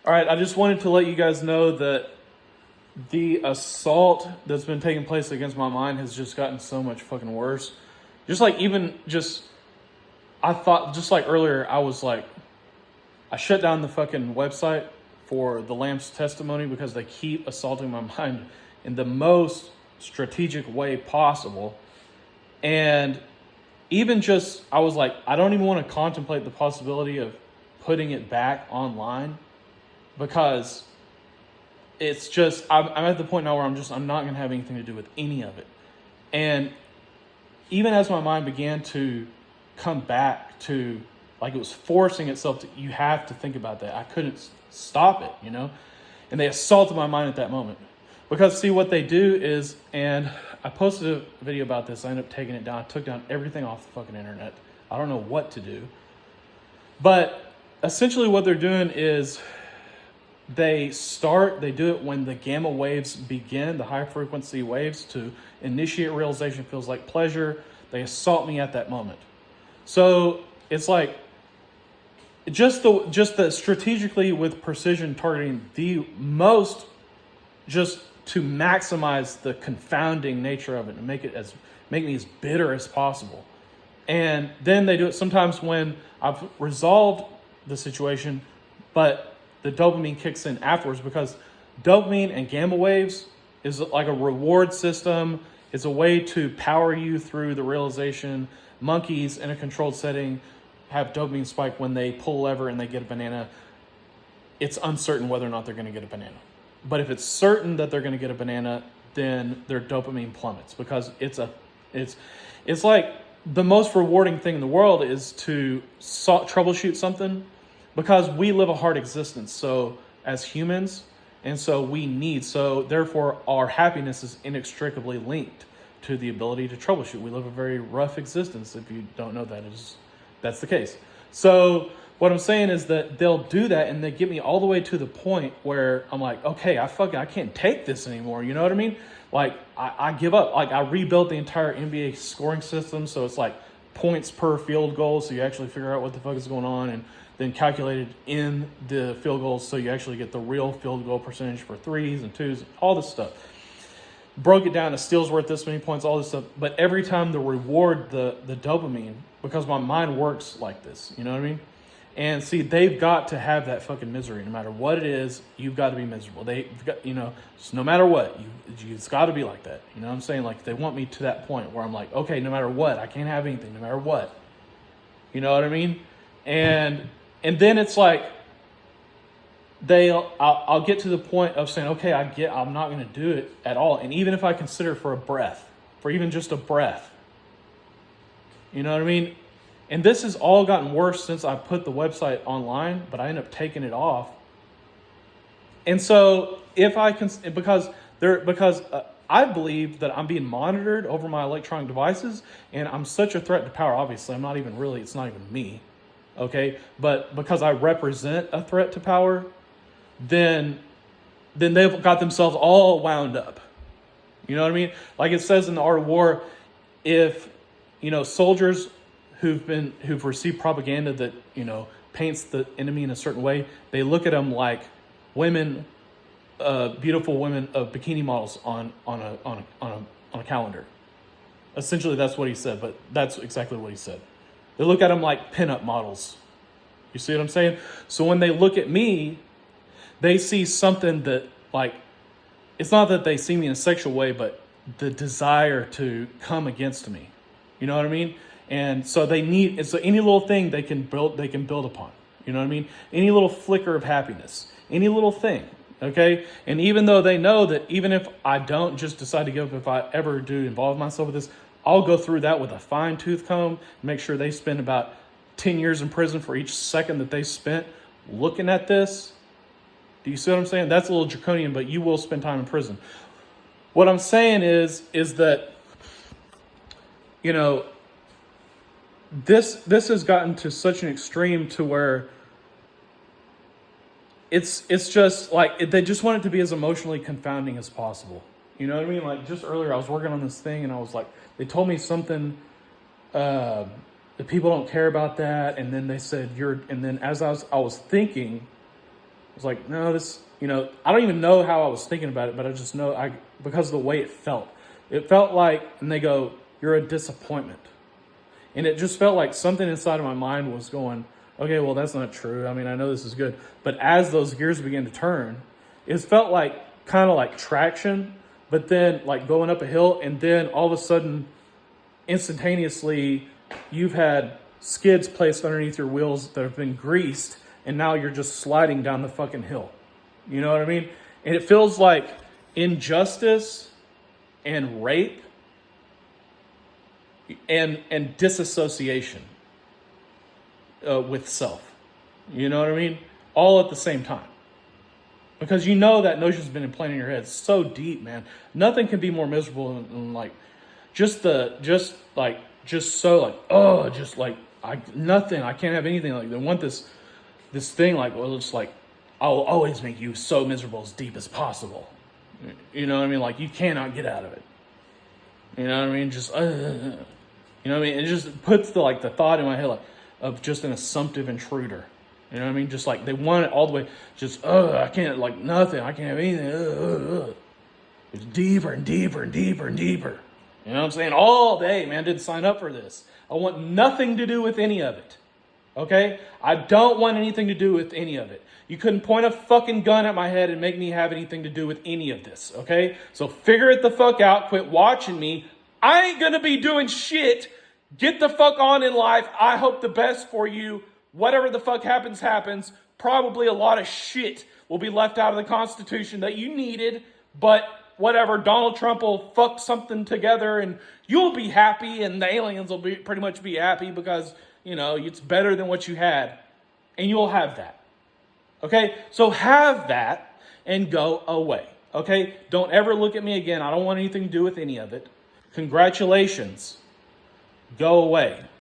All right, I just wanted to let you guys know that the assault that's been taking place against my mind has just gotten so much fucking worse. Just like I thought, just like earlier, I shut down the fucking website for the Lamb's testimony because they keep assaulting my mind in the most strategic way possible. And even just, I was like, I don't even want to contemplate the possibility of putting it back online because it's just, I'm at the point now where I'm not going to have anything to do with any of it. And even as my mind began to come back to, like, it was forcing itself to, you have to think about that. I couldn't stop it, you know? And they assaulted my mind at that moment. Because, see, what they do is, and I posted a video about this, I ended up taking it down. I took down everything off the fucking internet. I don't know what to do. But essentially what they're doing is they do it when the gamma waves begin, the high frequency waves, to initiate realization feels like pleasure. They assault me at that moment. So it's like just the strategically with precision targeting the most, just to maximize the confounding nature of it and make me as bitter as possible. And then they do it sometimes when I've resolved the situation, but the dopamine kicks in afterwards, because dopamine and gamma waves is like a reward system. It's a way to power you through the realization. Monkeys in a controlled setting have dopamine spike when they pull a lever and they get a banana. It's uncertain whether or not they're going to get a banana. But if it's certain that they're going to get a banana, then their dopamine plummets, because it's like the most rewarding thing in the world is to troubleshoot something, because we live a hard existence. So as humans, and so therefore our happiness is inextricably linked to the ability to troubleshoot. We live a very rough existence. If you don't know that's the case. So what I'm saying is that they'll do that and they get me all the way to the point where I'm like, okay, I can't take this anymore. You know what I mean? Like I give up. Like I rebuilt the entire NBA scoring system. So it's like points per field goal. So you actually figure out what the fuck is going on, and then calculated in the field goals. So you actually get the real field goal percentage for threes and twos, all this stuff. Broke it down, a steal's worth this many points, all this stuff. But every time the reward, the dopamine, because my mind works like this, you know what I mean? And see, they've got to have that fucking misery. No matter what it is, you've got to be miserable. They've got, just no matter what, it's got to be like that. You know what I'm saying? Like, they want me to that point where I'm like, okay, no matter what, I can't have anything, no matter what. You know what I mean? And then it's like, I'll get to the point of saying, okay, I'm not going to do it at all. And even if I consider for even just a breath, you know what I mean? And this has all gotten worse since I put the website online, but I end up taking it off. And so because I believe that I'm being monitored over my electronic devices, and I'm such a threat to power. Obviously, it's not even me. Okay. But because I represent a threat to power, then they've got themselves all wound up. You know what I mean? Like it says in the Art of War, if, soldiers who've received propaganda that, paints the enemy in a certain way, they look at them like women, beautiful women of bikini models on a calendar. Essentially, that's what he said, but that's exactly what he said. They look at them like pinup models. You see what I'm saying? So when they look at me, they see something that, like, it's not that they see me in a sexual way, but the desire to come against me. You know what I mean? And so any little thing they can build upon. You know what I mean? Any little flicker of happiness, any little thing. Okay. And even though they know that even if I don't just decide to give up, if I ever do involve myself with this, I'll go through that with a fine tooth comb, make sure they spend about 10 years in prison for each second that they spent looking at this. Do you see what I'm saying? That's a little draconian, but you will spend time in prison. What I'm saying is that, this has gotten to such an extreme to where it's just like they just want it to be as emotionally confounding as possible. You know what I mean? Like just earlier, I was working on this thing and I was like, they told me something, that people don't care about that. And then they said, and then as I was thinking, was like, no, this, I don't even know how I was thinking about it, but I just know because of the way it felt. It felt like, and they go, you're a disappointment. And it just felt like something inside of my mind was going, okay, well, that's not true. I mean, I know this is good. But as those gears began to turn, it felt like kind of like traction, but then like going up a hill, and then all of a sudden, instantaneously, you've had skids placed underneath your wheels that have been greased, and now you're just sliding down the fucking hill. You know what I mean? And it feels like injustice and rape and disassociation with self. You know what I mean? All at the same time. Because that notion's been implanted in your head so deep, man. Nothing can be more miserable than like nothing. I can't have anything like they want this thing like, well, it's like I'll always make you so miserable as deep as possible. You know what I mean? Like you cannot get out of it. You know what I mean? Just you know what I mean? It just puts the thought in my head like of just an assumptive intruder. You know what I mean? Just like they want it all the way. Just I can't nothing. I can't have anything. It's deeper and deeper and deeper and deeper. You know what I'm saying? All day, man. Didn't sign up for this. I want nothing to do with any of it. Okay? I don't want anything to do with any of it. You couldn't point a fucking gun at my head and make me have anything to do with any of this. Okay? So figure it the fuck out. Quit watching me. I ain't gonna be doing shit. Get the fuck on in life. I hope the best for you. Whatever the fuck happens, happens. Probably a lot of shit will be left out of the Constitution that you needed, but whatever, Donald Trump will fuck something together and you'll be happy and the aliens will pretty much be happy because, it's better than what you had. And you'll have that. Okay? So have that and go away. Okay? Don't ever look at me again. I don't want anything to do with any of it. Congratulations. Go away.